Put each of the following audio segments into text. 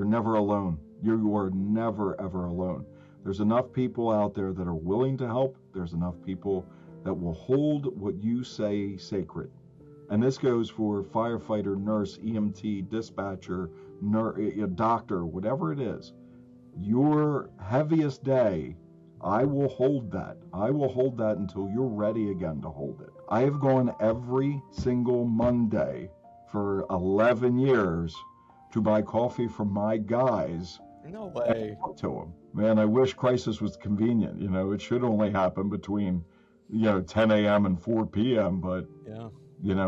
You're never alone. You are never, ever alone. There's enough people out there that are willing to help. There's enough people that will hold what you say sacred. And this goes for firefighter, nurse, EMT, dispatcher, doctor, whatever it is. Your heaviest day, I will hold that. I will hold that until you're ready again to hold it. I have gone every single Monday for 11 years to buy coffee from my guys. No way. To them. Man, I wish crisis was convenient. It should only happen between, 10 a.m. and 4 p.m. But, Yeah.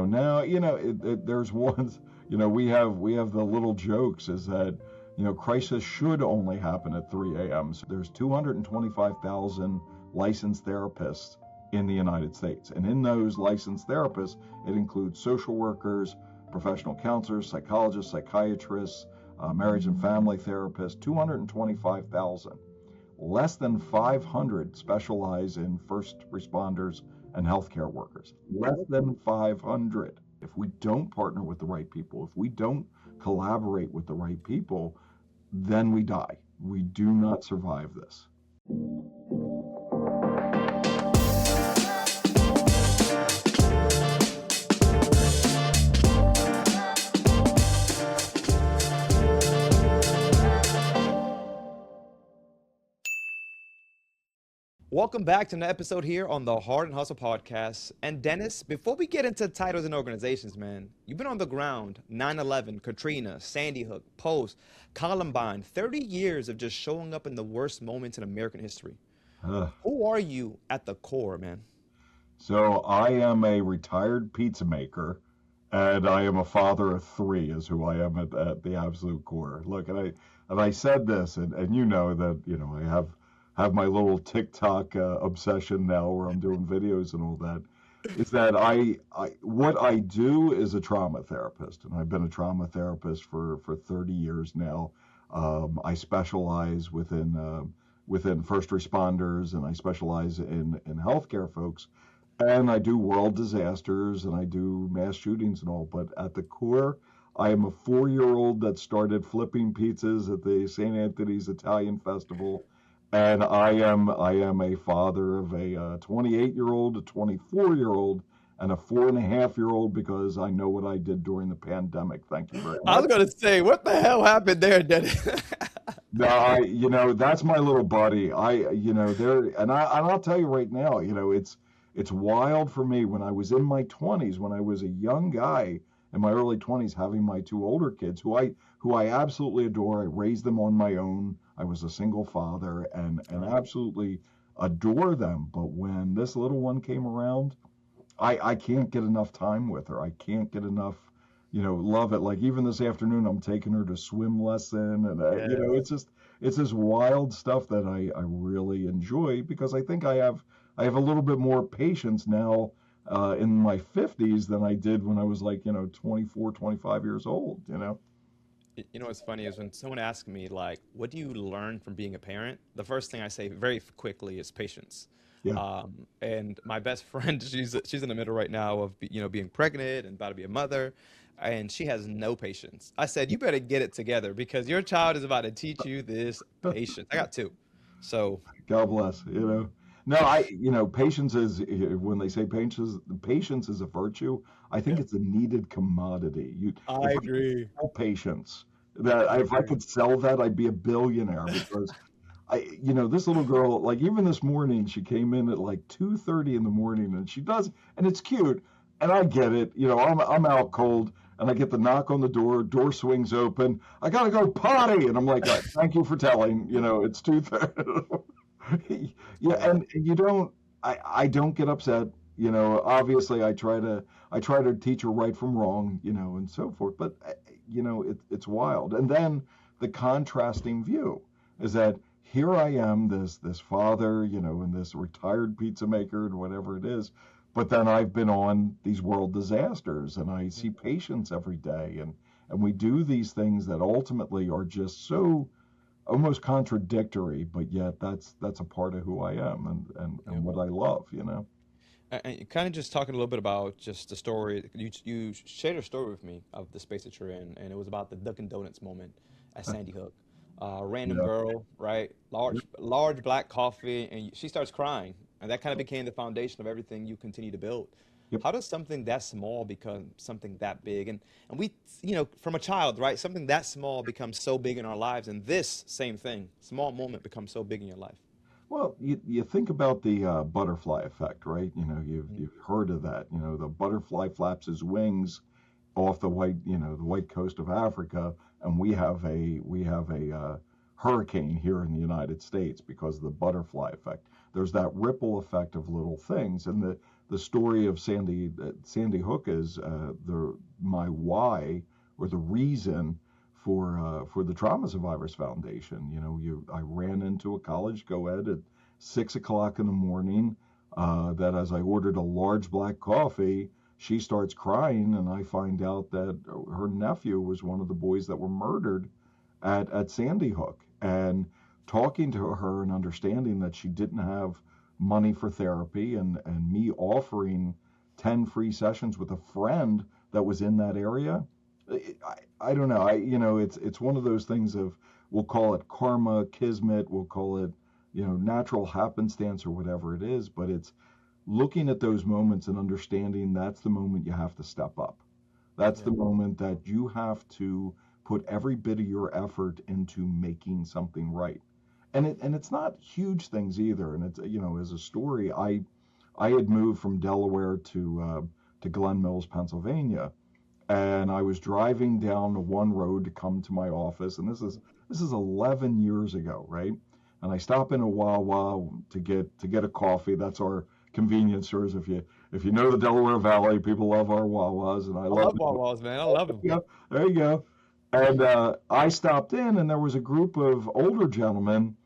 Now, there's ones, we have the little jokes is that, crisis should only happen at 3 a.m. So there's 225,000 licensed therapists in the United States. And in those licensed therapists, it includes social workers, professional counselors, psychologists, psychiatrists, marriage and family therapists, 225,000. Less than 500 specialize in first responders and healthcare workers. Less than 500. If we don't partner with the right people, if we don't collaborate with the right people, then we die. We do not survive this. Welcome back to another episode here on the Hard and Hustle podcast. And Dennis, before we get into titles and organizations, man, you've been on the ground, 9/11, Katrina, Sandy Hook, post-Columbine, 30 years of just showing up in the worst moments in American history. Who are you at the core, man? So I am a retired pizza maker, and I am a father of 3 is who I am at the absolute core. Look, and I said this, and you know that, I have my little TikTok obsession now where I'm doing videos and all that, is that what I do is a trauma therapist, and I've been a trauma therapist for 30 years now. I specialize within first responders, and I specialize in healthcare folks, and I do world disasters, and I do mass shootings and all, but at the core, I am a 4-year-old that started flipping pizzas at the St. Anthony's Italian Festival. And I am a father of a 28-year-old, a 24-year-old, and a 4.5-year-old because I know what I did during the pandemic. Thank you very much. I was going to say, what the hell happened there, Dennis? No, that's my little buddy. And I'll tell you right now, it's wild for me. When I was in my 20s, when I was a young guy in my early 20s, having my 2 older kids who I absolutely adore. I raised them on my own. I was a single father and absolutely adore them. But when this little one came around, I can't get enough time with her. I can't get enough, love it. Like even this afternoon, I'm taking her to swim lesson, and it's this wild stuff that I really enjoy because I think I have a little bit more patience now in my 50s than I did when I was like 24, 25 years old. You know what's funny is when someone asks me, like, what do you learn from being a parent? The first thing I say very quickly is patience. Yeah. And my best friend, she's in the middle right now of, being pregnant and about to be a mother, and she has no patience. I said, you better get it together because your child is about to teach you this patience. I got 2. So God bless, No, patience is, when they say patience is a virtue, I think it's a needed commodity. I agree. Patience. If I could sell that, I'd be a billionaire because this little girl, like even this morning, she came in at like 2:30 in the morning, and she does, and it's cute, and I get it. I'm out cold, and I get the knock on the door swings open. I gotta go potty, and I'm like, thank you for telling. It's 2:30. Yeah, and I don't get upset. Obviously I try to teach her right from wrong, and so forth. But it's wild. And then the contrasting view is that here I am, this father, and this retired pizza maker and whatever it is. But then I've been on these world disasters, and I see patients every day, and we do these things that ultimately are just so almost contradictory, but yet that's a part of who I am and what I love. And kind of just talking a little bit about just the story. You shared a story with me of the space that you're in, and it was about the Dunkin Donuts moment. at Sandy Hook. Random Yeah. girl, right? Large black coffee, and she starts crying, and that kind of became the foundation of everything you continue to build. Yep. How does something that small become something that big? And we, from a child, right? Something that small becomes so big in our lives, and this same thing, small moment becomes so big in your life. Well, you think about the butterfly effect, right? You've heard of that. The butterfly flaps his wings off the white coast of Africa, and we have a hurricane here in the United States because of the butterfly effect. There's that ripple effect of little things, and the story of Sandy Hook is the my why, or the reason for the Trauma Survivors Foundation. I ran into a college co-ed at 6 o'clock in the morning. That as I ordered a large black coffee, she starts crying, and I find out that her nephew was one of the boys that were murdered at Sandy Hook. And talking to her and understanding that she didn't have money for therapy, and me offering 10 free sessions with a friend that was in that area. I don't know. It's one of those things of, we'll call it karma, kismet, we'll call it, natural happenstance or whatever it is, but it's looking at those moments and understanding that's the moment you have to step up. That's Yeah. the moment that you have to put every bit of your effort into making something right. And it's not huge things either. And it's, as a story, I had moved from Delaware to Glen Mills, Pennsylvania, and I was driving down one road to come to my office, and this is 11 years ago, right? And I stop in a Wawa to get a coffee. That's our convenience stores. If you know the Delaware Valley, people love our Wawas, and I I love love it. Wawa's, man. I love them. Yeah, there you go. And I stopped in, and there was a group of older gentlemen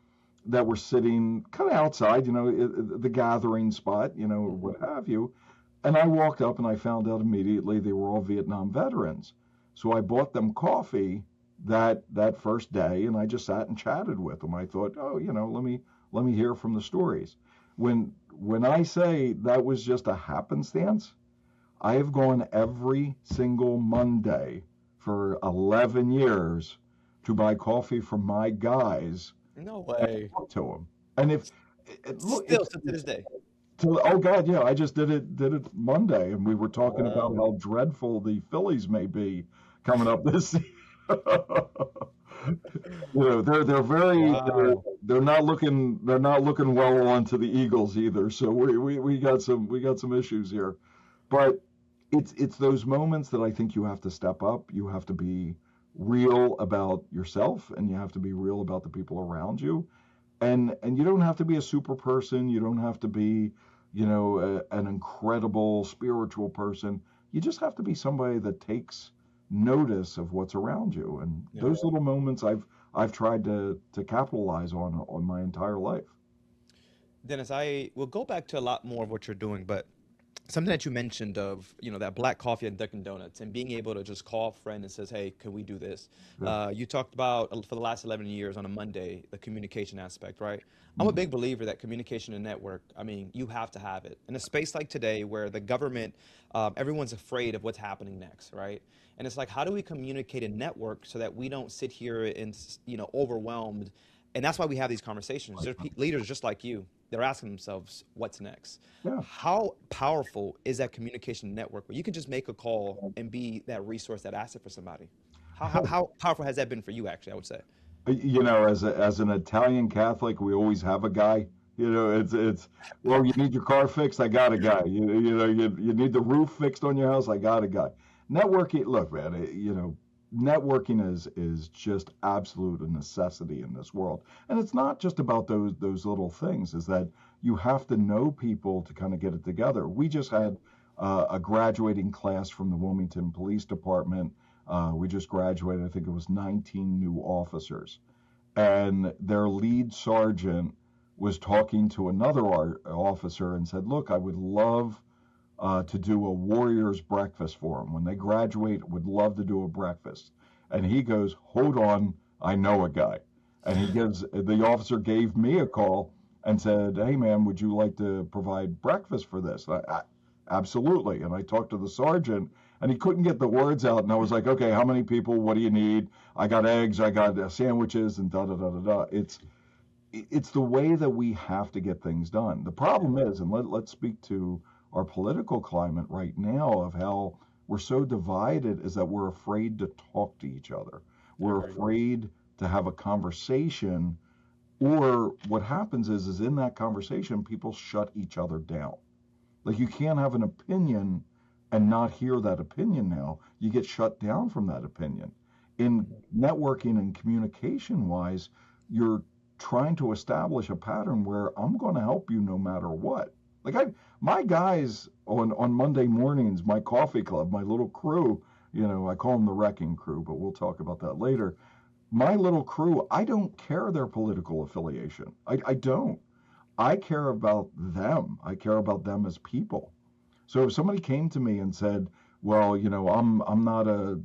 that were sitting kind of outside, the gathering spot, what have you. And I walked up and I found out immediately they were all Vietnam veterans. So I bought them coffee that first day, and I just sat and chatted with them. I thought, oh, let me hear from the stories. When I say that was just a happenstance, I have gone every single Monday for 11 years to buy coffee from my guys No and way. talk to them. And if look, Still to this day. oh God, yeah, I just did it Monday, and we were talking about Wow. how dreadful the Phillies may be coming up this season. They're very Wow. they're not looking well onto the Eagles either. So we got some issues here. But it's those moments that I think you have to step up. You have to be real about yourself, and you have to be real about the people around you. And you don't have to be a super person. You don't have to be, an incredible spiritual person. You just have to be somebody that takes notice of what's around you. And Yeah. those little moments I've tried to capitalize on my entire life. Dennis, I will go back to a lot more of what you're doing, but something that you mentioned of, that black coffee at Dunkin Donuts and being able to just call a friend and says, hey, can we do this? Yeah. You talked about for the last 11 years on a Monday, the communication aspect, right? I'm a Mhm. big believer that communication and network, I mean, you have to have it. In a space like today where the government, everyone's afraid of what's happening next, right? And it's like, how do we communicate and network so that we don't sit here and, overwhelmed? And that's why we have these conversations. There's leaders just like you. They're asking themselves, what's next? Yeah. How powerful is that communication network where you can just make a call and be that resource, that asset for somebody? How powerful has that been for you, actually, I would say? As an Italian Catholic, we always have a guy. It's well, you need your car fixed, I got a guy. You need the roof fixed on your house, I got a guy. Networking, look, man, networking is just absolute a necessity in this world. And it's not just about those little things, is that you have to know people to kind of get it together. We just had a graduating class from the Wilmington Police Department. We just graduated, I think it was 19 new officers. And their lead sergeant was talking to another officer and said, look, I would love to do a warrior's breakfast for them. When they graduate, would love to do a breakfast. And he goes, hold on, I know a guy. And the officer gave me a call and said, hey man, would you like to provide breakfast for this? Absolutely. And I talked to the sergeant, and he couldn't get the words out. And I was like, okay, how many people? What do you need? I got eggs, I got sandwiches, and da da da da da. It's the way that we have to get things done. The problem is, and let's speak to our political climate right now of how we're so divided, is that we're afraid to talk to each other. We're afraid to have a conversation, or what happens is in that conversation, people shut each other down. Like you can't have an opinion and not hear that opinion now. You get shut down from that opinion. In networking and communication wise, you're trying to establish a pattern where I'm going to help you no matter what. Like my guys on Monday mornings, my coffee club, my little crew, I call them the wrecking crew, but we'll talk about that later. My little crew, I don't care their political affiliation. I don't. I care about them. I care about them as people. So if somebody came to me and said, well, I'm not a,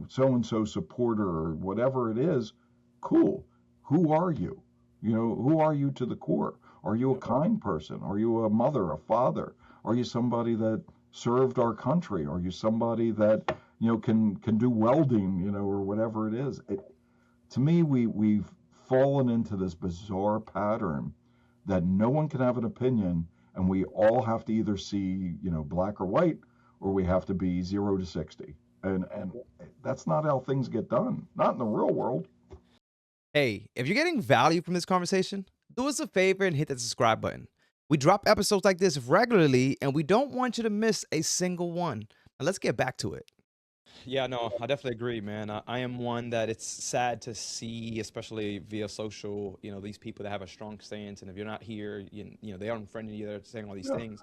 so and so supporter or whatever it is, cool. Who are you? Who are you to the core? Are you a kind person? Are you a mother, a father? Are you somebody that served our country? Are you somebody that, can do welding, or whatever it is? To me, we've fallen into this bizarre pattern that no one can have an opinion, and we all have to either see, black or white, or we have to be 0 to 60. And that's not how things get done. Not in the real world. Hey, if you're getting value from this conversation, do us a favor and hit that subscribe button. We drop episodes like this regularly, and we don't want you to miss a single one. Now let's get back to it. Yeah, no, I definitely agree, man. I am one that it's sad to see, especially via social, these people that have a strong stance, and if you're not here, they aren't friendly either, saying all these Yeah. things.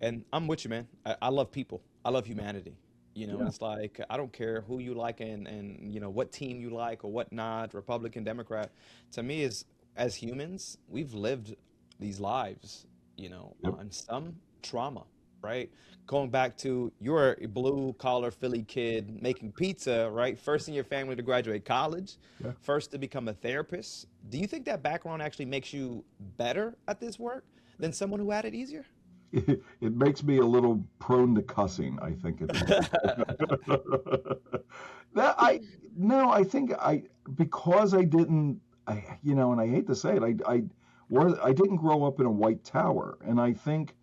And I'm with you, man. I love people. I love humanity. Yeah. It's like I don't care who you like and what team you like or whatnot, Republican, Democrat. To me, is as humans, we've lived these lives, Yep. on some trauma, right? Going back to you're a blue collar Philly kid making pizza, right? First in your family to graduate college, Yeah. first to become a therapist. Do you think that background actually makes you better at this work than someone who had it easier? It makes me a little prone to cussing, I think it does. that I No, I think because I didn't, and I hate to say it, I didn't grow up in a white tower, and I think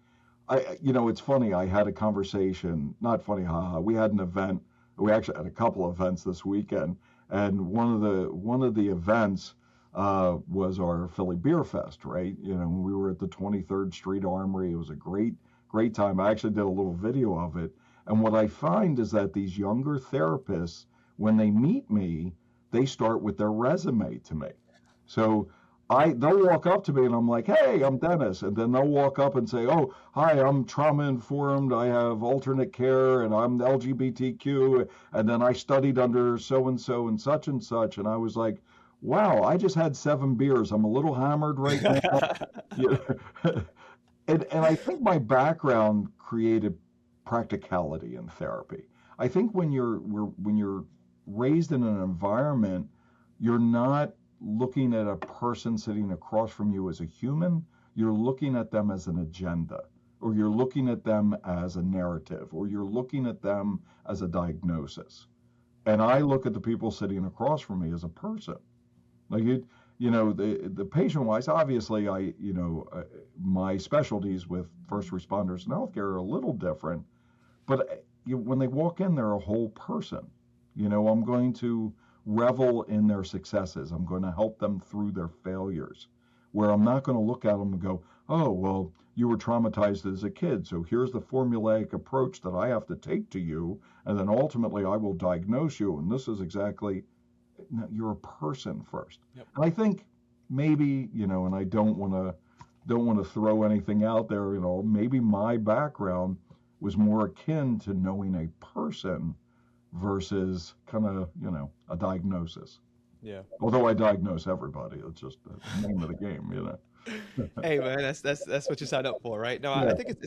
it's funny. I had a conversation, not funny, haha. We had an event. We actually had a couple of events this weekend, and one of the events was our Philly Beer Fest, right? We were at the 23rd Street Armory. It was a great time. I actually did a little video of it. And what I find is that these younger therapists, when they meet me, they start with their resume to me. So they'll walk up to me and I'm like, hey, I'm Dennis. And then they'll walk up and say, oh, hi, I'm trauma informed. I have alternate care and I'm LGBTQ. And then I studied under so and so and such and such. And I was like, wow, I just had 7 beers. I'm a little hammered right now. Yeah. And I think my background created practicality in therapy. I think when you're raised in an environment, you're not looking at a person sitting across from you as a human. You're looking at them as an agenda, or you're looking at them as a narrative, or you're looking at them as a diagnosis. And I look at the people sitting across from me as a person. Like the patient wise, obviously, my specialties with first responders and healthcare are a little different, but when they walk in, they're a whole person. I'm going to revel in their successes. I'm going to help them through their failures, where I'm not going to look at them and go, oh, well, you were traumatized as a kid, so here's the formulaic approach that I have to take to you, and then ultimately I will diagnose you, and this is exactly. No, you're a person first. Yep. And I think maybe, and I don't want to throw anything out there, maybe my background was more akin to knowing a person versus kind of, a diagnosis. Yeah. Although I diagnose everybody, it's just the name of the game. Hey man, that's what you signed up for, right? No, I Yeah. think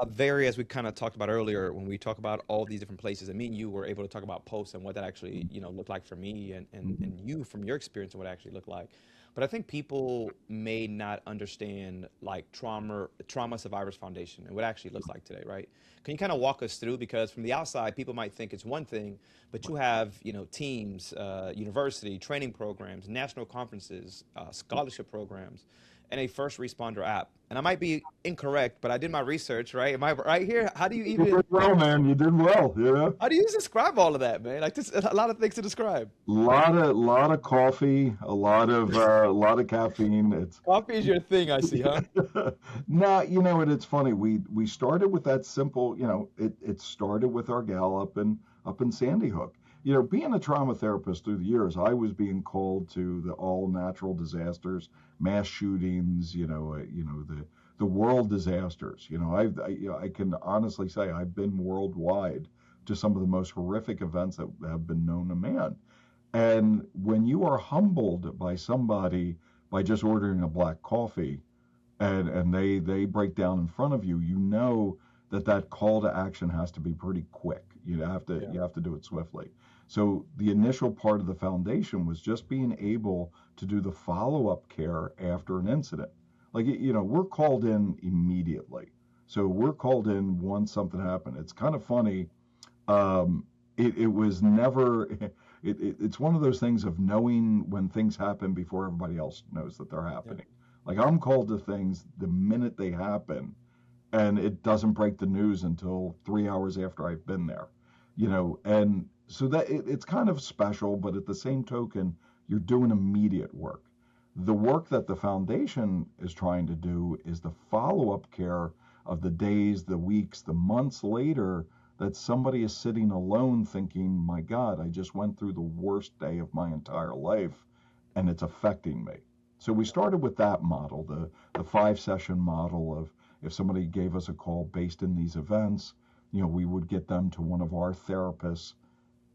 very, as we kind of talked about earlier, when we talk about all these different places, and me and you were able to talk about posts and what that actually, looked like for me, and you from your experience and what it actually looked like. But I think people may not understand like trauma survivors foundation and what it actually looks like today, right? Can you kind of walk us through? Because from the outside, people might think it's one thing, but you have, teams, university training programs, national conferences, scholarship programs, and a first responder app. And I might be incorrect, but I did my research, right? Am I right here? You did well, man. You did well. How do you describe all of that, man? Like this, a lot of things to describe. Lot of coffee, a lot of caffeine. It's Coffee is your thing, I see, huh? no, it's funny. We started with that simple, it started with our gal up in Sandy Hook. Being a trauma therapist through the years, I was being called to the all natural disasters, mass shootings, the world disasters. I can honestly say I've been worldwide to some of the most horrific events that have been known to man. And when you are humbled by somebody by just ordering a black coffee, and they break down in front of you, that call to action has to be pretty quick. Yeah. You have to do it swiftly. So the initial part of the foundation was just being able to do the follow-up care after an incident. Like, we're called in immediately. So we're called in once something happened. It's kind of funny. It was never it's one of those things of knowing when things happen before everybody else knows that they're Yeah. happening. Like, I'm called to things the minute they happen, and it doesn't break the news until 3 hours after I've been there. And so that it's kind of special, but at the same token, you're doing immediate work. The work that the foundation is trying to do is the follow-up care of the days, the weeks, the months later that somebody is sitting alone thinking, my God, I just went through the worst day of my entire life and it's affecting me. So we started with that model, the 5 session model of if somebody gave us a call based in these events, we would get them to one of our therapists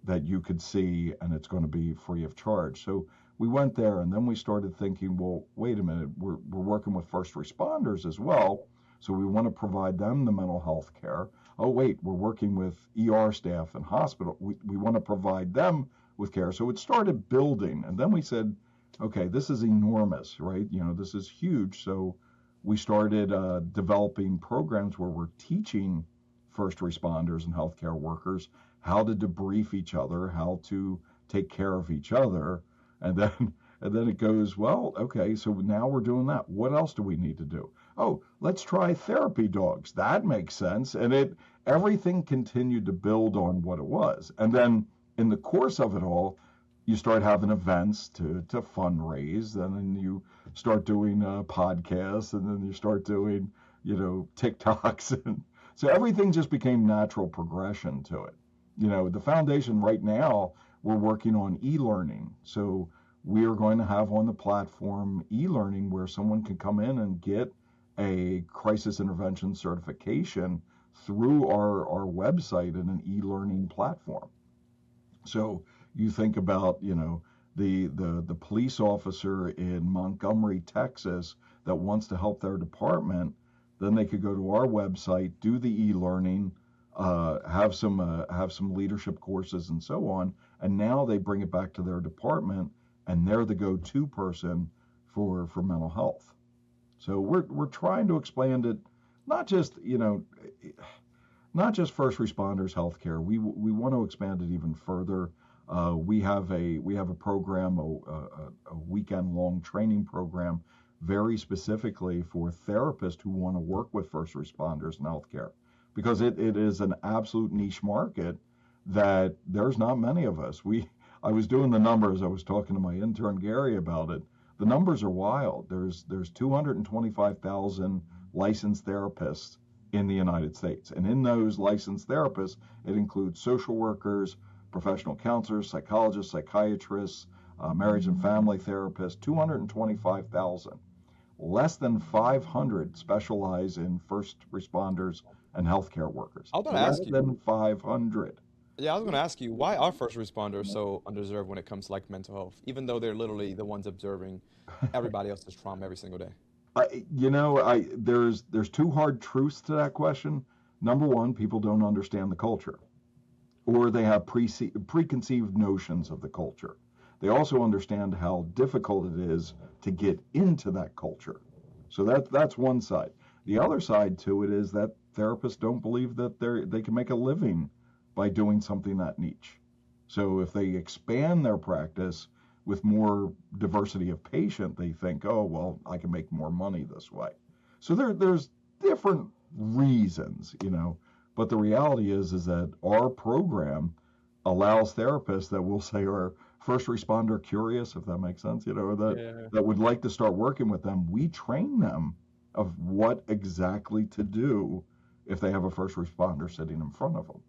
that you could see, and it's going to be free of charge. So we went there, and then we started thinking, well, wait a minute, we're working with first responders as well, so we want to provide them the mental health care. Oh, wait, we're working with ER staff and hospital. We want to provide them with care. So it started building, and then we said, okay, this is enormous, right? This is huge. So we started developing programs where we're teaching first responders and healthcare workers how to debrief each other, how to take care of each other, and then it goes, well, okay, so now we're doing that. What else do we need to do? Oh, let's try therapy dogs. That makes sense. And everything continued to build on what it was. And then in the course of it all, you start having events to fundraise, and then you start doing podcasts, and then you start doing, TikToks. And so everything just became natural progression to it. The foundation right now, we're working on e-learning. So we are going to have on the platform e-learning where someone can come in and get a crisis intervention certification through our website in an e-learning platform. So you think about, the police officer in Montgomery, Texas, that wants to help their department, then they could go to our website, do the e-learning, have some leadership courses and so on, and now they bring it back to their department, and they're the go-to person for mental health. So we're trying to expand it, not just not just first responders healthcare. We want to expand it even further. We have a program, a weekend long training program, very specifically for therapists who want to work with first responders in healthcare, because it is an absolute niche market that there's not many of us. I was doing the numbers. I was talking to my intern Gary about it. The numbers are wild. There's 225,000 licensed therapists in the United States, and in those licensed therapists, it includes social workers, professional counselors, psychologists, psychiatrists, marriage and family therapists. 225,000. Less than 500 specialize in first responders and healthcare workers. I was gonna Less ask you. than 500. Yeah, I was gonna ask you why are first responders so underserved when it comes to like mental health, even though they're literally the ones observing everybody else's trauma every single day. There's two hard truths to that question. Number one, people don't understand the culture, or they have preconceived notions of the culture. They also understand how difficult it is to get into that culture. So that's one side. The other side to it is that therapists don't believe that they can make a living by doing something that niche. So if they expand their practice with more diversity of patient, they think, oh, well, I can make more money this way. So there's different reasons. But the reality is that our program allows therapists that will say are first responder curious, if that makes sense, Yeah. that would like to start working with them. We train them of what exactly to do if they have a first responder sitting in front of them.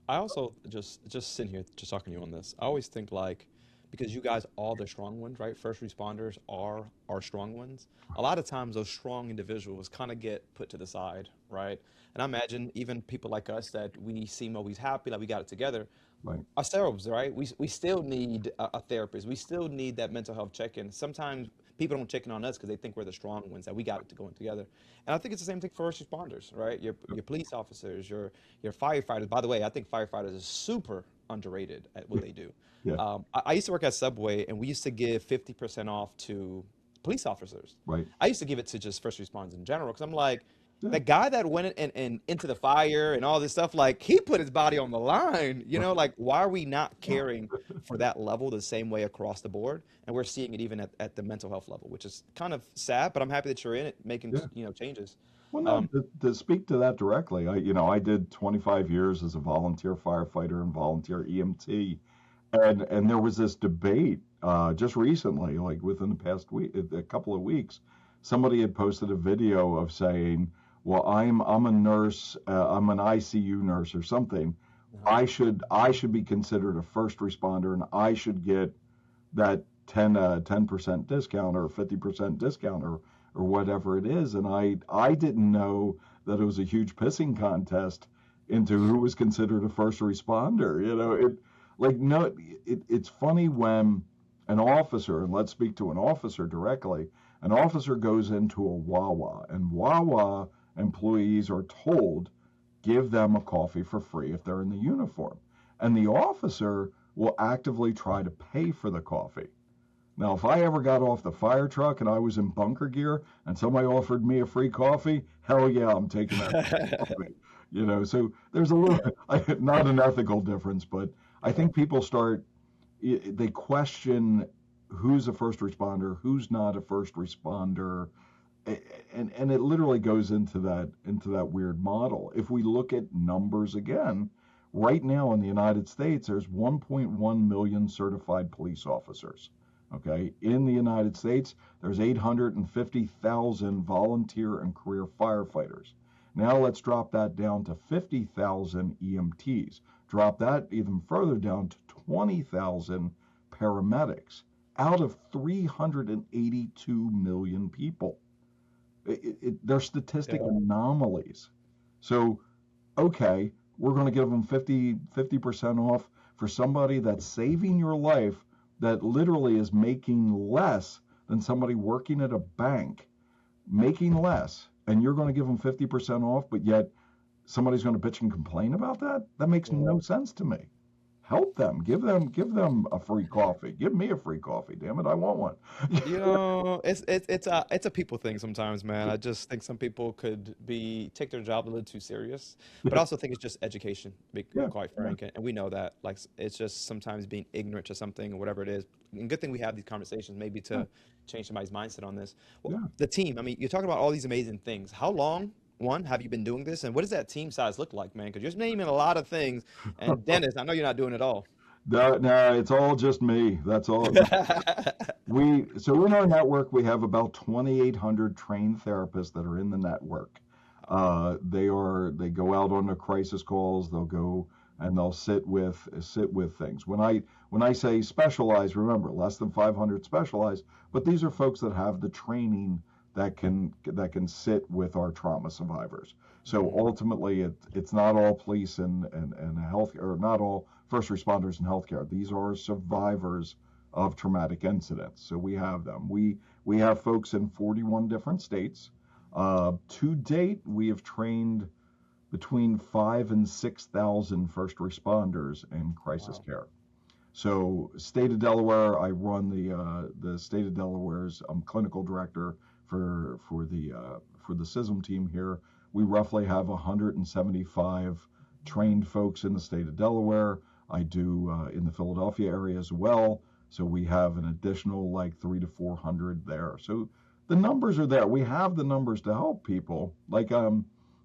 I also just sitting here just talking to you on this. I always think like because you guys are the strong ones, right? First responders are strong ones. A lot of times those strong individuals kind of get put to the side, right? And I imagine even people like us that we seem always happy, like we got it together. Right. Ourselves, right? We still need a therapist. We still need that mental health check-in. Sometimes people don't check in on us because they think we're the strong ones that we got it to going together. And I think it's the same thing for first responders, right? Your police officers, your firefighters. By the way, I think firefighters is super underrated at what they do. Yeah. I used to work at Subway, and we used to give 50% off to police officers. Right. I used to give it to just first responders in general because I'm like, Yeah. the guy that went and into the fire and all this stuff, like he put his body on the line, like why are we not caring for that level the same way across the board? And we're seeing it even at the mental health level, which is kind of sad, but I'm happy that you're in it making, Yeah. changes. Well, no, Um, to speak to that directly, I did 25 years as a volunteer firefighter and volunteer EMT, and there was this debate just recently, like within the past week, a couple of weeks, somebody had posted a video of saying, "Well, I'm a nurse, I'm an ICU nurse or something. uh-huh. I should be considered a first responder, and I should get that 10% discount or 50% discount or whatever it is." And I didn't know that it was a huge pissing contest into who was considered a first responder. No, it's funny when an officer, and let's speak to an officer directly, an officer goes into a Wawa, and Wawa employees are told, give them a coffee for free if they're in the uniform. And the officer will actively try to pay for the coffee. Now, if I ever got off the fire truck and I was in bunker gear and somebody offered me a free coffee, hell yeah, I'm taking that free coffee. So there's a little, not an ethical difference, but I think people they question who's a first responder, who's not a first responder, and it literally goes into that weird model. If we look at numbers again, right now in the United States, there's 1.1 million certified police officers. Okay, in the United States, there's 850,000 volunteer and career firefighters. Now let's drop that down to 50,000 EMTs. Drop that even further down to 20,000 paramedics out of 382 million people. They're statistic Yeah. anomalies. So, okay, we're going to give them 50% off for somebody that's saving your life, that literally is making less than somebody working at a bank, making less, and you're going to give them 50% off, but yet somebody's going to bitch and complain about that? That makes Yeah. no sense to me. Help them, give them a free coffee. Give me a free coffee, damn it, I want one. It's a people thing sometimes, man. I just think some people could be take their job a little too serious, but I also think it's just education, to be Yeah, quite yeah, frank, and we know that. Like it's just sometimes being ignorant to something or whatever it is. And good thing we have these conversations, maybe yeah, to change somebody's mindset on this. Well, yeah. the team. I mean, you're talking about all these amazing things. How long? One, have you been doing this, and what does that team size look like, man? Because you're naming a lot of things. And Dennis, I know you're not doing it all. No, no, it's all just me. That's all. So in our network, we have about 2,800 trained therapists that are in the network. They go out on the crisis calls. They'll go and they'll sit with things. When I say specialized, remember less than 500 specialized, but these are folks that have the training that can sit with our trauma survivors. So Mhm. ultimately, it's not all police and health, or not all first responders in healthcare. These are survivors of traumatic incidents. So we have them. We have folks in 41 different states. To date, we have trained between 5 and 6,000 first responders in crisis Wow. care. So, state of Delaware, I run the state of Delaware's clinical director for the CISM team here. We roughly have 175 trained folks in the state of Delaware. I do in the Philadelphia area as well. So we have an additional like 300 to 400 there. So the numbers are there. We have the numbers to help people. Like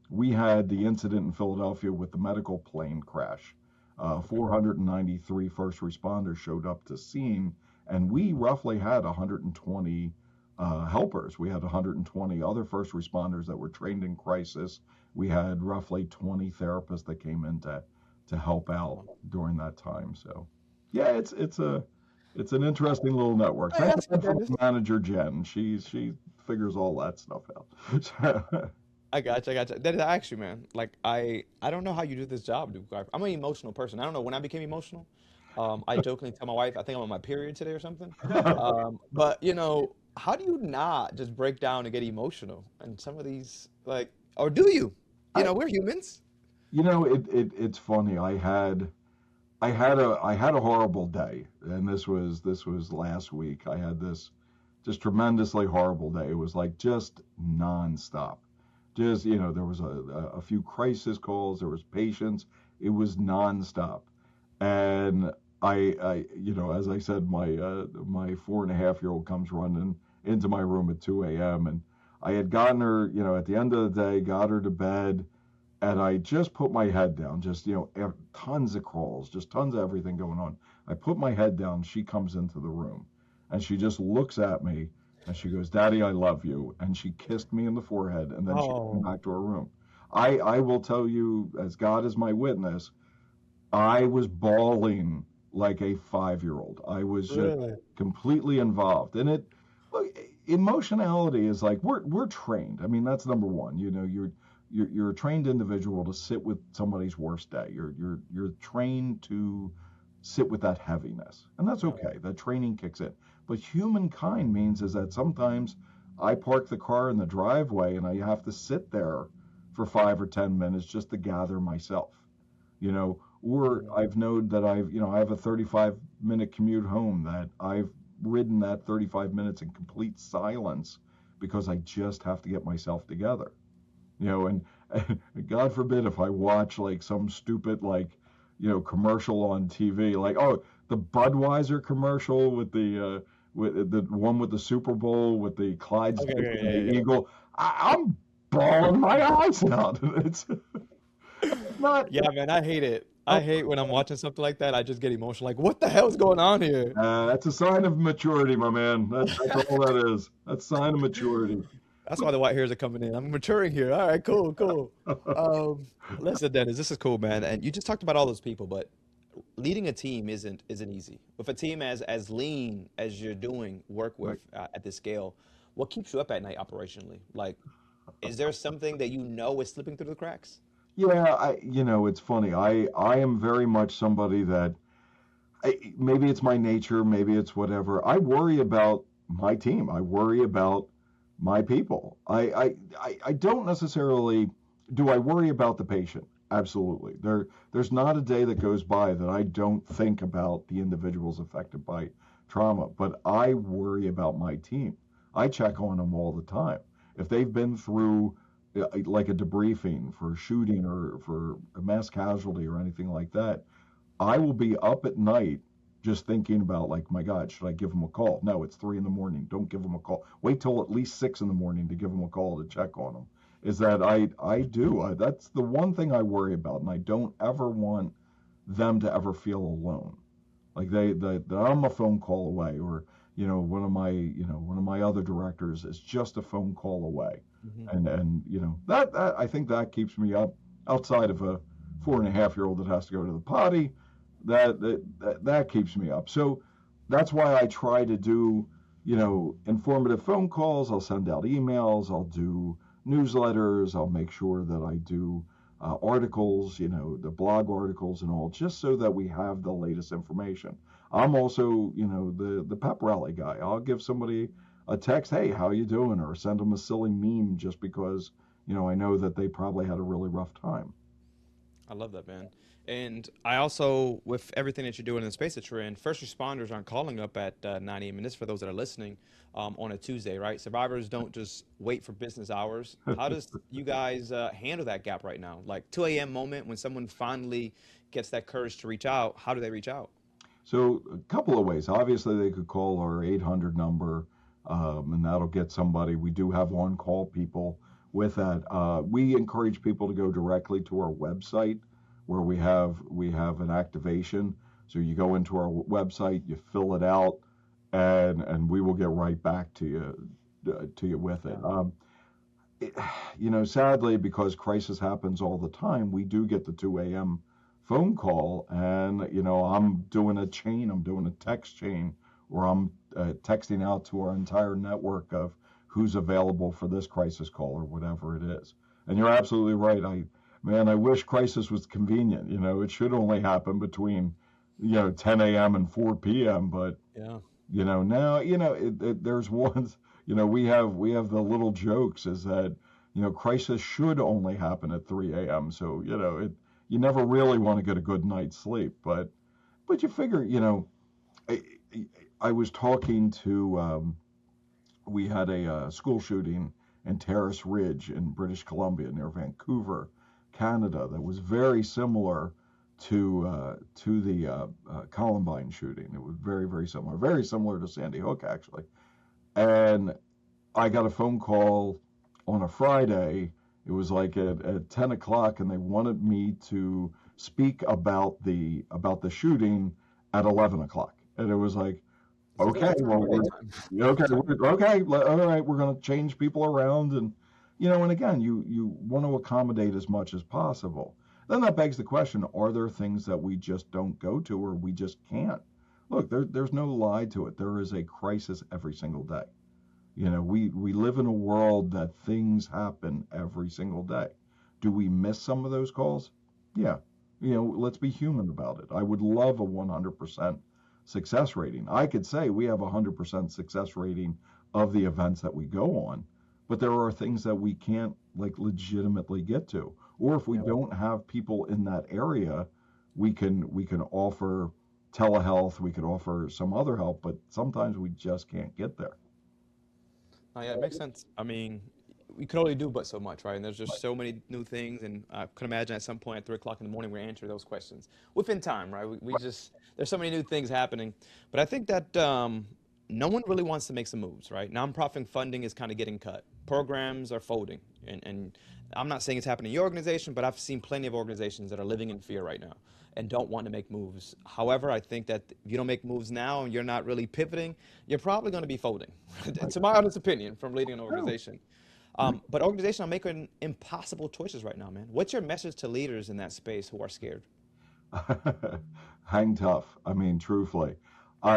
we had the incident in Philadelphia with the medical plane crash. 493 first responders showed up to scene, and we roughly had 120 helpers. We had 120 other first responders that were trained in crisis. We had roughly 20 therapists that came in to help out during that time. So, yeah, it's an interesting little network. I Thank ask you, God for Dennis. my manager Jen. She figures all that stuff out. I got you. That is actually, man. Like I don't know how you do this job, dude. I'm an emotional person. I don't know when I became emotional. I jokingly tell my wife I think I'm on my period today or something. But you know, how do you not just break down and get emotional? And some of these, like, or do you? You I, know, we're humans. it's funny. I had a horrible day, and this was last week. I had this just tremendously horrible day. It was like just nonstop. Just there was a few crisis calls. There was patients. It was nonstop, and as I said, my 4.5-year-old comes running into my room at 2 a.m. and I had gotten her, at the end of the day, got her to bed, and I just put my head down, just, tons of calls, just tons of everything going on. I put my head down, she comes into the room, and she just looks at me, and she goes, "Daddy, I love you." And she kissed me in the forehead, and then she went Oh, back to her room. I will tell you, as God is my witness, I was bawling like a 5-year-old. I was just really? completely involved. And look, emotionality is like we're trained. I mean, that's number one. You're a trained individual to sit with somebody's worst day. You're trained to sit with that heaviness, and that's Right. okay. That training kicks in. But humankind means is that sometimes I park the car in the driveway and I have to sit there for 5 or 10 minutes just to gather myself. Or Mm. I've known that I have a 35-minute commute home that I've ridden that 35 minutes in complete silence because I just have to get myself together. And God forbid if I watch like some stupid like commercial on TV, like the Budweiser commercial with the one with the Super Bowl with the Okay, Clydesdale okay, and the yeah, Eagle. I'm bawling my eyes out. It's yeah. not. Yeah, man, I hate it. I Oh, hate when I'm watching something like that. I just get emotional. Like, what the hell's going on here? that's a sign of maturity, my man. That's all that is. That's a sign of maturity. That's why the white hairs are coming in. I'm maturing here. All right, cool, cool. Um, Listen, Dennis, this is cool, man. And you just talked about all those people, but leading a team isn't easy. With a team as lean as you're doing work Right. with at this scale, what keeps you up at night operationally? Like, is there something that you know is slipping through the cracks? Yeah, it's funny. I am very much somebody that maybe it's my nature, maybe it's whatever. I worry about my team. I worry about my people. I don't necessarily do I worry about the patient. Absolutely. There's not a day that goes by that I don't think about the individuals affected by trauma, but I worry about my team. I check on them all the time. If they've been through like a debriefing for shooting or for a mass casualty or anything like that, I will be up at night just thinking about like, my God, should I give them a call? No, it's 3 in the morning. Don't give them a call. Wait till at least 6 in the morning to give them a call to check on them. Is that that's the one thing I worry about, and I don't ever want them to ever feel alone. Like that I'm a phone call away, or one of my other directors is just a phone call away, Hmm. and that I think that keeps me up outside of a 4.5-year-old that has to go to the potty. That keeps me up. So that's why I try to do informative phone calls. I'll send out emails. I'll do newsletters. I'll make sure that I do articles, the blog articles and all, just so that we have the latest information. I'm also, the pep rally guy. I'll give somebody a text, hey, how you doing? Or send them a silly meme just because, I know that they probably had a really rough time. I love that, man. And I also, with everything that you're doing in the space that you're in, first responders aren't calling up at 9 a.m. And this is for those that are listening on a Tuesday, right? Survivors don't just wait for business hours. How does you guys handle that gap right now? Like 2 a.m. moment when someone finally gets that courage to reach out, how do they reach out? So a couple of ways. Obviously, they could call our 800 number, and that'll get somebody. We do have on-call people with that. We encourage people to go directly to our website, where we have an activation. So you go into our website, you fill it out, and we will get right back to you with it. Yeah. It, sadly, because crisis happens all the time, we do get the 2 a.m. phone call, and I'm doing a text chain where I'm texting out to our entire network of who's available for this crisis call or whatever it is. And you're absolutely right. I wish crisis was convenient. It should only happen between 10 a.m. and 4 p.m. But Yeah. now there's ones. We have the little jokes is that crisis should only happen at 3 a.m. So you never really want to get a good night's sleep, but you figure I, I was talking to we had a school shooting in Terrace Ridge in British Columbia near Vancouver, Canada, that was very similar to the Columbine shooting. It was very similar to Sandy Hook actually. And I got a phone call on a Friday. It was like at 10 o'clock, and they wanted me to speak about the shooting at 11 o'clock. And it was like, It's a good okay, time. well, Great time. okay, Great time. okay, all right, we're going to change people around, and again, you want to accommodate as much as possible. Then that begs the question: are there things that we just don't go to, or we just can't? Look, there's no lie to it. There is a crisis every single day. We live in a world that things happen every single day. Do we miss some of those calls? Yeah. Let's be human about it. I would love a 100% success rating. I could say we have a 100% success rating of the events that we go on, but there are things that we can't like legitimately get to. Or if we Yeah. don't have people in that area, we can offer telehealth, we could offer some other help, but sometimes we just can't get there. Oh, yeah, it makes sense. I mean, we can only do but so much, right? And there's just so many new things, and I could imagine at some point at 3 o'clock in the morning we answer those questions within time, right? We just there's so many new things happening, but I think that no one really wants to make some moves, right? Nonprofit funding is kind of getting cut. Programs are folding, and I'm not saying it's happening in your organization, but I've seen plenty of organizations that are living in fear right now and don't want to make moves. However, I think that if you don't make moves now and you're not really pivoting, you're probably going to be folding. Right. To my honest opinion, from leading an No. organization. But organizations are making impossible choices right now, man. What's your message to leaders in that space who are scared? Hang tough. I mean, truthfully,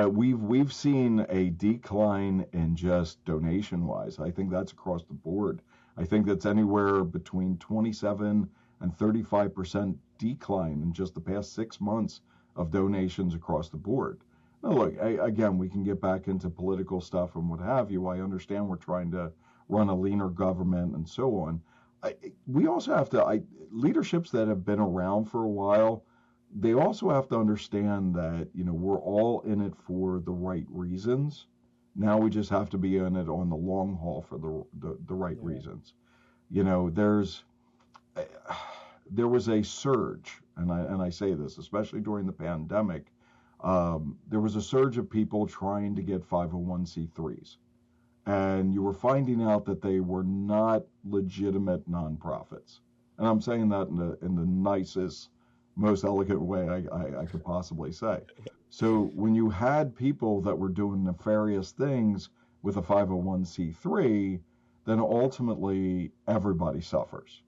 we've seen a decline in just donation wise. I think that's across the board. I think that's anywhere between 27 and 35% decline in just the past 6 months of donations across the board. Now, look, again, we can get back into political stuff and what have you. I understand we're trying to run a leaner government and so on. We also have to, leaderships that have been around for a while, they also have to understand that, we're all in it for the right reasons. Now we just have to be in it on the long haul for the right Yeah. reasons. You know, there was a surge, and I say this, especially during the pandemic, there was a surge of people trying to get 501c3s. And you were finding out that they were not legitimate nonprofits. And I'm saying that in the nicest, most elegant way I could possibly say. So when you had people that were doing nefarious things with a 501c3, then ultimately everybody suffers.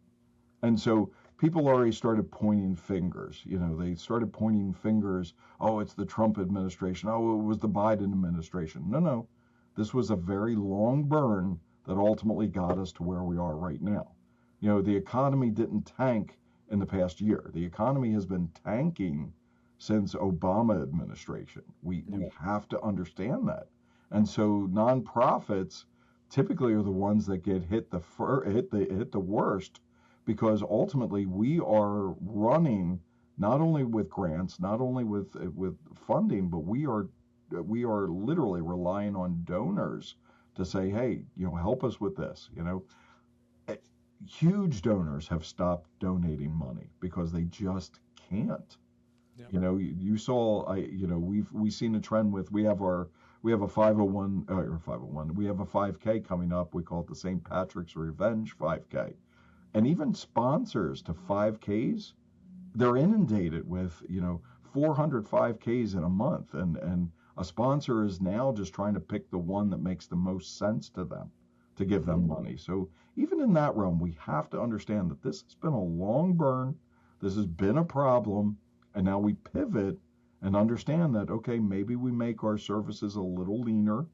And so people already started pointing fingers. They started pointing fingers. Oh, it's the Trump administration. Oh, it was the Biden administration. No. This was a very long burn that ultimately got us to where we are right now. The economy didn't tank in the past year. The economy has been tanking since Obama administration. We have to understand that. And so nonprofits typically are the ones that get hit the worst, because ultimately we are running not only with grants, not only with funding, but we are literally relying on donors to say, hey, help us with this. Huge donors have stopped donating money because they just can't. Yeah. You saw, we've seen a trend with, we have a 501 or 501. We have a 5K coming up. We call it the St. Patrick's Revenge 5K. And even sponsors to 5Ks, they're inundated with, 400 5Ks in a month. And a sponsor is now just trying to pick the one that makes the most sense to them to give them money. So even in that realm, we have to understand that this has been a long burn. This has been a problem. And now we pivot and understand that, okay, maybe we make our services a little leaner.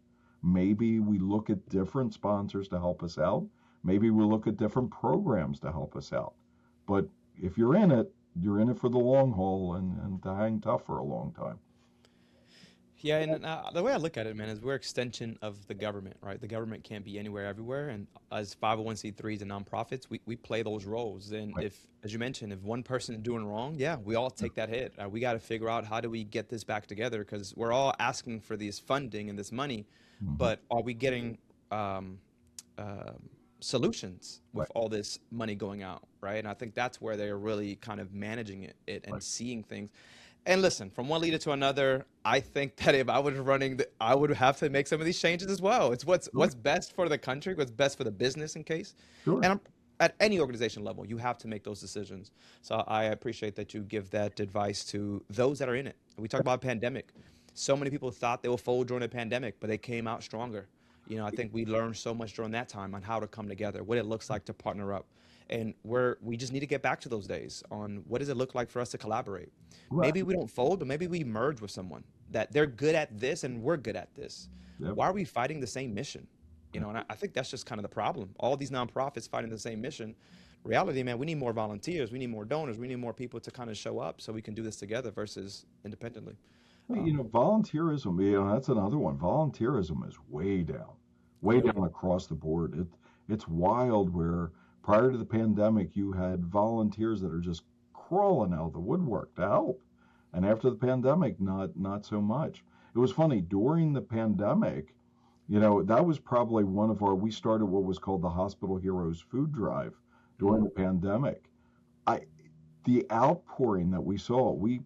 Maybe we look at different sponsors to help us out. Maybe we look at different programs to help us out. But if you're in it for the long haul and to hang tough for a long time. Yeah, and the way I look at it, man, is we're extension of the government, right? The government can't be anywhere, everywhere, and as 501c3s and nonprofits, we play those roles. And Right. if, as you mentioned, if one person is doing wrong, yeah, we all take that hit. We got to figure out how do we get this back together, because we're all asking for this funding and this money, Mhm. but are we getting um, solutions with Right. all this money going out, right? And I think that's where they're really kind of managing it and Right. seeing things. And listen, from one leader to another, I think that if I was running, I would have to make some of these changes as well. It's Sure. what's best for the country, what's best for the business in case. Sure. And at any organization level, you have to make those decisions. So I appreciate that you give that advice to those that are in it. We talk about pandemic. So many people thought they would fold during the pandemic, but they came out stronger. I think we learned so much during that time on how to come together, what it looks like to partner up. And we just need to get back to those days on what does it look like for us to collaborate. Right. Maybe we don't fold, but maybe we merge with someone that they're good at this and we're good at this. Yep. Why are we fighting the same mission? And I think that's just kind of the problem. All these nonprofits fighting the same mission. Reality, man, we need more volunteers. We need more donors. We need more people to kind of show up so we can do this together versus independently. Well, Um, volunteerism, that's another one. Volunteerism is way yep. down across the board. It's wild where prior to the pandemic, you had volunteers that are just crawling out of the woodwork to help. And after the pandemic, not so much. It was funny, during the pandemic, that was probably we started what was called the Hospital Heroes Food Drive during Mhm. the pandemic. I The outpouring that we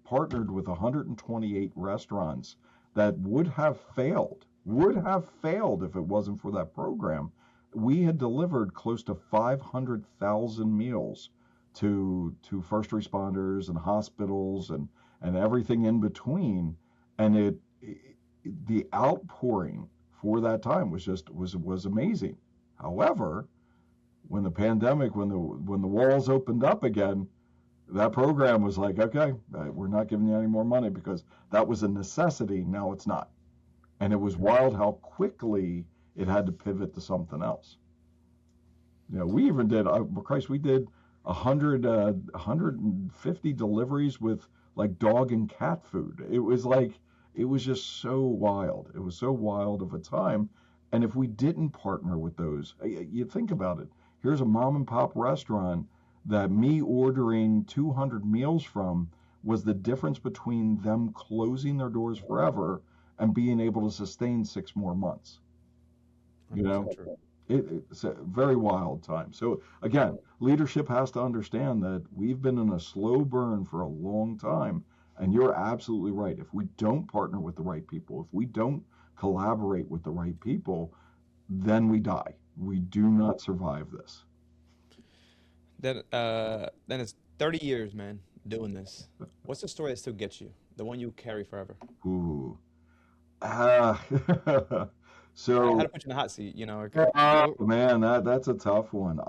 partnered with 128 restaurants that would have failed if it wasn't for that program. We had delivered close to 500,000 meals to first responders and hospitals and everything in between. And the outpouring for that time was amazing. However, when the walls opened up again, that program was like, okay, we're not giving you any more money because that was a necessity. Now it's not. And it was wild how quickly it had to pivot to something else. We even did, Christ, we did 150 deliveries with like dog and cat food. It was just so wild. It was so wild of a time. And if we didn't partner with those, you think about it. Here's a mom and pop restaurant that me ordering 200 meals from was the difference between them closing their doors forever and being able to sustain 6 more months. You know, 100% true. it's a very wild time. So again, leadership has to understand that we've been in a slow burn for a long time. And you're absolutely right. If we don't partner with the right people, if we don't collaborate with the right people, then we die. We do not survive this. Then it's 30 years, man, doing this. What's the story that still gets you? The one you carry forever. Ooh. Ah. I had So, to put you in the hot seat, oh, man, that's a tough one.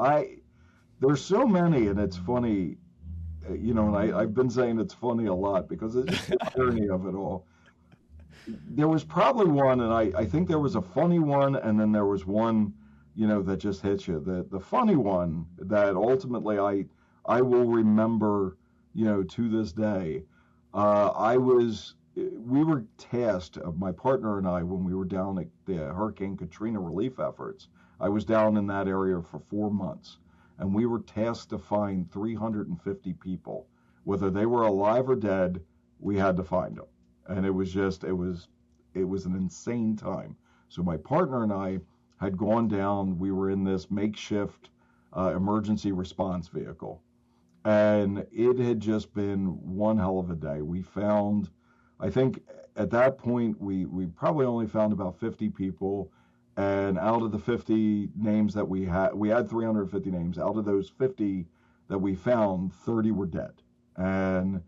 There's so many, and it's funny, and I've been saying it's funny a lot because it's just the irony of it all. There was probably one, and I think there was a funny one, and then there was one, that just hits you. The funny one that ultimately I will remember, to this day. We were tasked, my partner and I, when we were down at the Hurricane Katrina relief efforts. I was down in that area for 4 months, and we were tasked to find 350 people, whether they were alive or dead. We had to find them, and it was an insane time. So my partner and I had gone down. We were in this makeshift emergency response vehicle, and it had just been one hell of a day. We found, I think at that point, we probably only found about 50 people. And out of the 50 names that we had 350 names. Out of those 50 that we found, 30 were dead. And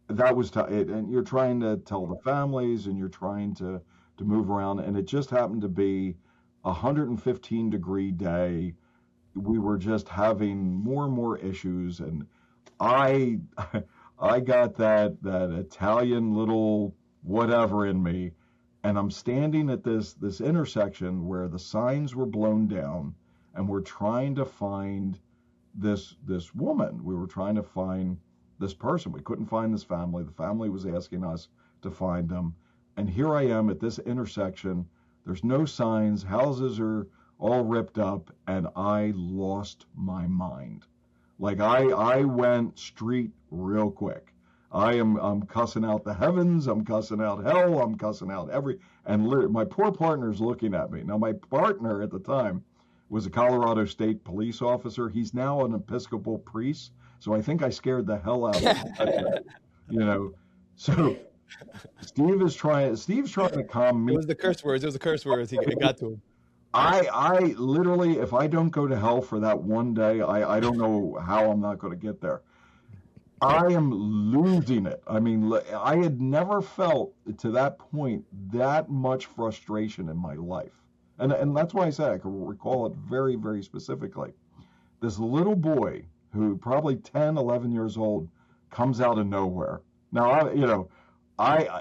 that was and you're trying to tell the families, and you're trying to move around. And it just happened to be a 115-degree day. We were just having more and more issues. And I I got that Italian little whatever in me, and I'm standing at this intersection where the signs were blown down, and we're trying to find this woman. We were trying to find this person. We couldn't find this family. The family was asking us to find them. And here I am at this intersection. There's no signs. Houses are all ripped up, and I lost my mind. Like I went street real quick. I'm cussing out the heavens. I'm cussing out hell. I'm cussing out and my poor partner's looking at me. Now, my partner at the time was a Colorado State police officer. He's now an Episcopal priest. So I think I scared the hell out of him. So Steve's trying to calm me. It was the curse words. It got to him. I literally, if I don't go to hell for that one day, I don't know how I'm not going to get there. I am losing it. I mean, I had never felt to that point that much frustration in my life. And that's why I say I can recall it very, very specifically. This little boy who probably 10, 11 years old comes out of nowhere. Now,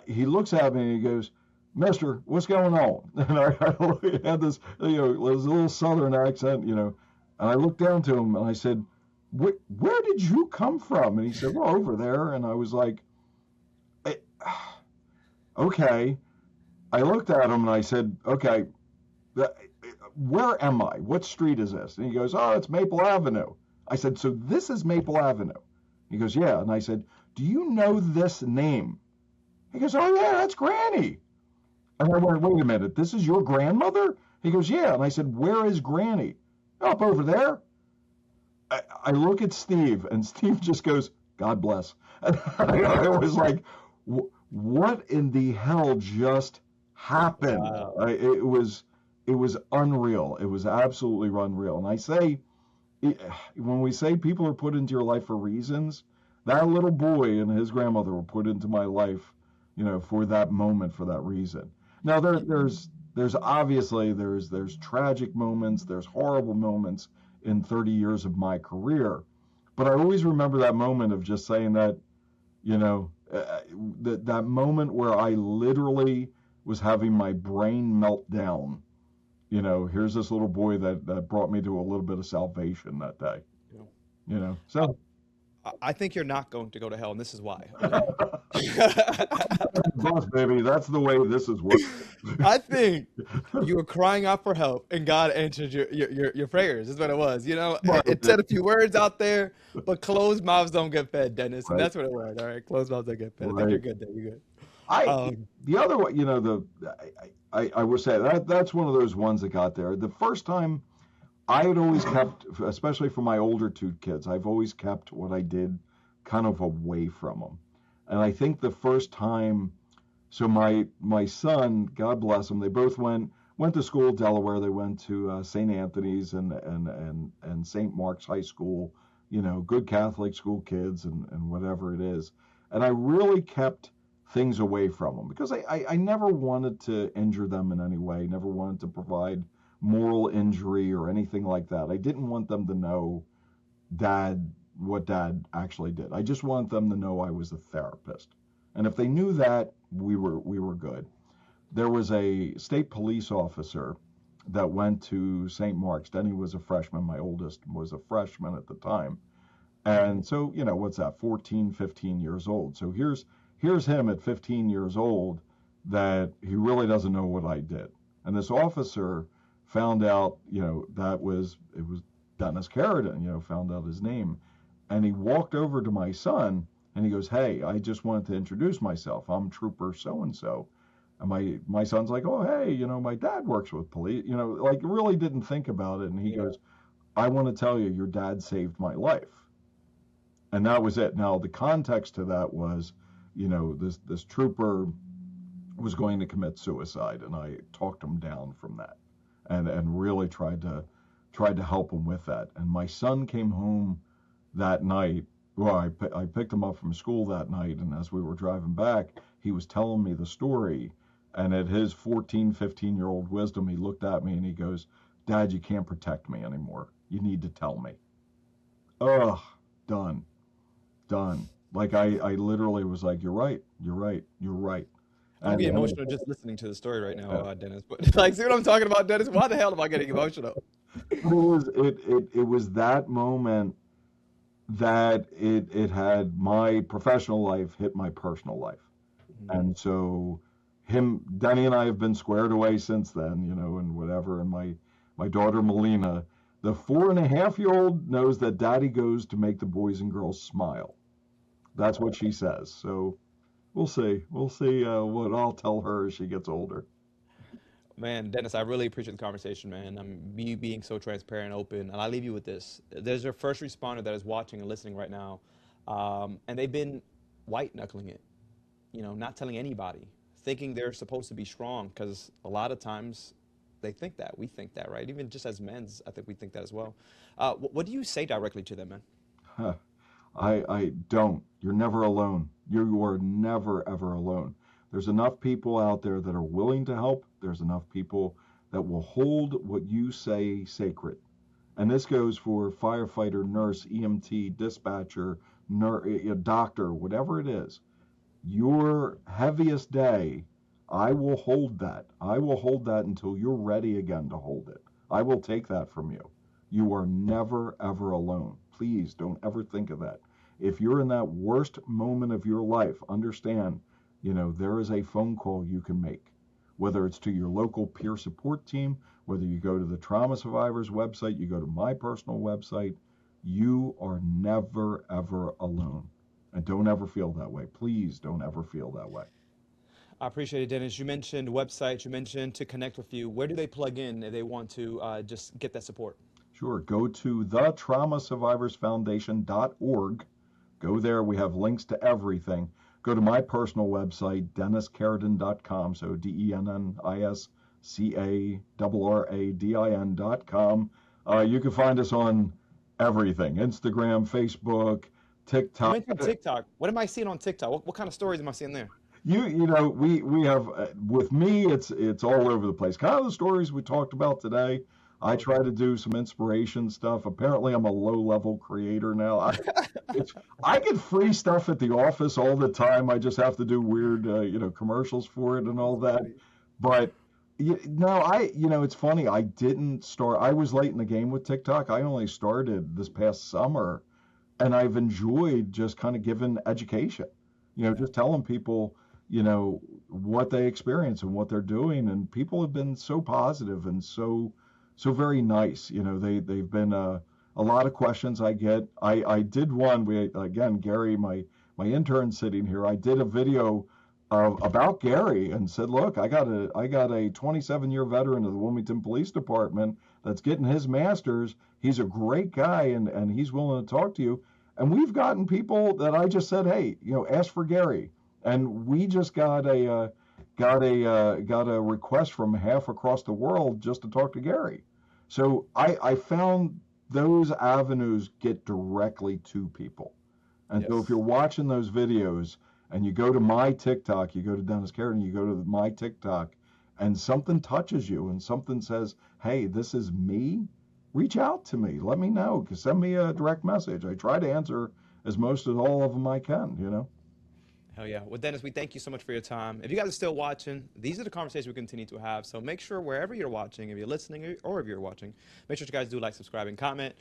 he looks at me and he goes, "Mister, what's going on?" And I had this, this little Southern accent, and I looked down to him and I said, where did you come from? And he said, "Well, over there." And I was like, okay. I looked at him and I said, "Okay, where am I? What street is this?" And he goes, "Oh, it's Maple Avenue." I said, "So this is Maple Avenue?" He goes, "Yeah." And I said, "Do you know this name?" He goes, "Oh, yeah, that's Granny." And I went, "Wait a minute, this is your grandmother?" He goes, "Yeah." And I said, "Where is Granny?" "Up over there." I look at Steve, and Steve just goes, "God bless." And I was like, what in the hell just happened? Wow. It was unreal. It was absolutely unreal. And I say, when we say people are put into your life for reasons, that little boy and his grandmother were put into my life, for that moment, for that reason. Now there's obviously there's tragic moments, there's horrible moments in 30 years of my career, but I always remember that moment of just saying that, that moment where I literally was having my brain melt down. Here's this little boy that brought me to a little bit of salvation that day. So I think you're not going to go to hell, and this is why. Boss baby, that's the way this is working. I think you were crying out for help, and God answered your prayers. Is what it was. It said a few words out there, but closed mouths don't get fed, Dennis, and that's what it was. All right, closed mouths don't get fed. I think you're good there. You're good. The other one, I would say that's one of those ones that got there. The first time, I had always kept, especially for my older two kids, I've always kept what I did kind of away from them. And I think the first time, so my son, God bless him, they both went to school in Delaware. They went to St. Anthony's and St. Mark's High School, good Catholic school kids and whatever it is. And I really kept things away from them because I never wanted to injure them in any way, never wanted to provide moral injury or anything like that. I didn't want them to know what Dad actually did. I just want them to know I was a therapist. And if they knew that, we were good. There was a state police officer that went to St. Mark's. Denny was a freshman. My oldest was a freshman at the time. And so, what's that, 14, 15 years old. So here's him at 15 years old that he really doesn't know what I did. And this officer found out, it was Dennis Carradin, found out his name. And he walked over to my son and he goes, "Hey, I just wanted to introduce myself. I'm Trooper so and so." And my son's like, "Oh, hey, my dad works with police," like really didn't think about it. And he goes, "I want to tell you, your dad saved my life." And that was it. Now the context to that was, this trooper was going to commit suicide, and I talked him down from that, and really tried to help him with that. And my son came home that night. Well, I picked him up from school that night, and as we were driving back, he was telling me the story. And at his 14, 15-year-old wisdom, he looked at me and he goes, "Dad, you can't protect me anymore. You need to tell me." Ugh, done. Like I literally was like, "You're right. You're right. You're right." I'm getting And emotional just listening to the story right now, uh, Dennis. But like, see what I'm talking about, Dennis? Why the hell am I getting emotional? it was that moment that it had my professional life hit my personal life. And so Denny and I have been squared away since then, and whatever. And my daughter Melina, the 4.5-year-old, knows that Daddy goes to make the boys and girls smile. That's what she says. So we'll see. We'll see what I'll tell her as she gets older. Man, Dennis, I really appreciate the conversation, man. You being so transparent, open, and I leave you with this. There's a first responder that is watching and listening right now, and they've been white-knuckling it, not telling anybody, thinking they're supposed to be strong, because a lot of times they think that. We think that, right? Even just as men, I think we think that as well. What do you say directly to them, man? Huh. I don't. You're never alone. You are never, ever alone. There's enough people out there that are willing to help. There's enough people that will hold what you say sacred. And this goes for firefighter, nurse, EMT, dispatcher, doctor, whatever it is. Your heaviest day, I will hold that. I will hold that until you're ready again to hold it. I will take that from you. You are never, ever alone. Please don't ever think of that. If you're in that worst moment of your life, understand, there is a phone call you can make, whether it's to your local peer support team, whether you go to the trauma survivors website, you go to my personal website. You are never, ever alone. And don't ever feel that way. Please don't ever feel that way. I appreciate it, Dennis. You mentioned websites. You mentioned to connect with you. Where do they plug in if they want to just get that support? Sure. Go to thetraumasurvivorsfoundation.org. Go there. We have links to everything. Go to my personal website, DennisCarradin.com. So DennisCarradin.com. You can find us on everything: Instagram, Facebook, You TikTok. mentioned TikTok. What am I seeing on TikTok? What kind of stories am I seeing there? We have with me, it's all over the place. Kind of the stories we talked about today. I try to do some inspiration stuff. Apparently, I'm a low-level creator now. I get free stuff at the office all the time. I just have to do weird, commercials for it and all that. But it's funny. I didn't start. I was late in the game with TikTok. I only started this past summer, and I've enjoyed just kind of giving education. Just telling people, what they experience and what they're doing, and people have been so positive and so very nice. They've been a lot of questions I get. I did one. Gary, my intern sitting here. I did a video about Gary and said, look, I got a 27-year veteran of the Wilmington Police Department that's getting his master's. He's a great guy and he's willing to talk to you. And we've gotten people that I just said, hey, ask for Gary. And we just got a request from half across the world just to talk to Gary. So I found those avenues get directly to people. And so if you're watching those videos and you go to my TikTok, you go to Dennis Carradin, you go to my TikTok, and something touches you and something says, hey, this is me, reach out to me. Let me know. Send me a direct message. I try to answer as most of all of them I can. Hell yeah. Well, Dennis, we thank you so much for your time. If you guys are still watching, these are the conversations we continue to have. So make sure wherever you're watching, if you're listening or if you're watching, make sure you guys do like, subscribe, and comment.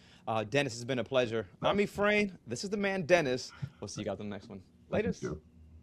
Dennis, it's been a pleasure. I'm Efrain. This is the man, Dennis. We'll see you guys on the next one. Thank Latest. you.